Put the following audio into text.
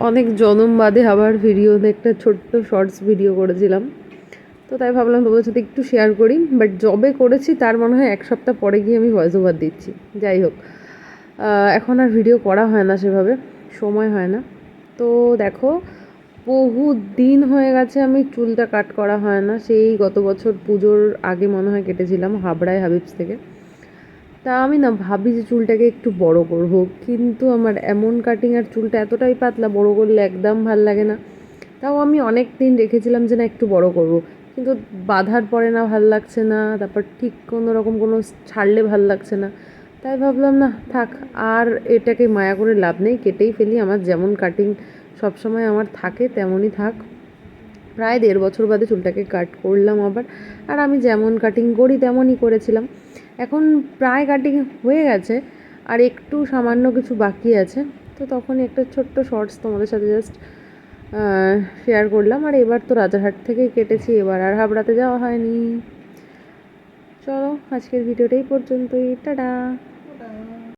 অনেক জনম বাদে আবার ভিডিওতে একটা ছোট্ট শর্টস ভিডিও করেছিলাম, তো তাই ভাবলাম তোমাদের সাথে একটু শেয়ার করি। বাট জবে করেছি তার মনে হয় 1 সপ্তাহ পরে গিয়ে আমি ভয়েস ওভার দিচ্ছি। যাই হোক, এখন আর ভিডিও করা হয় না, সেভাবে সময় হয় না। তো দেখো, বহু দিন হয়ে গেছে আমি চুলটা কাট করা হয় না। সেই গত বছর পুজোর আগে মনে হয় কেটেছিলাম হাবড়ায় হাবিবস থেকে। তা আমি না ভাবি যে চুলটাকে একটু বড় করব, কিন্তু আমার এমন কাটিং আর চুলটা এতটাই পাতলা, বড় করলে একদম ভাল লাগে না। তাও আমি অনেক দিন রেখেছিলাম যে না একটু বড় করব, কিন্তু বাঁধার পরে না ভাল লাগছে না, তারপর ঠিক কোনো রকম কোনো ছাড়লে ভাল লাগছে না। তাই ভাবলাম না থাক, আর এটাকে মায়া করে লাভ নেই, কেটেই ফেলি। আমার যেমন কাটিং সবসময় আমার থাকে তেমনই থাক। প্রায় 1.5 বছর বাদে চুলটাকে কাট করলাম আবার। আর আমি যেমন কাটিং করি তেমনই করেছিলাম। এখন প্রায় কাটিং হয়ে গেছে, আর একটু সামান্য কিছু বাকি আছে। তো তখনই একটা ছোট্ট শর্টস তোমাদের সাথে জাস্ট শেয়ার করলাম। আর এবার তো রাজারহাট থেকেই কেটেছি, এবার আর হাবড়াতে যাওয়া হয়নি। চলো, আজকের ভিডিওটাই পর্যন্তই, টাটা।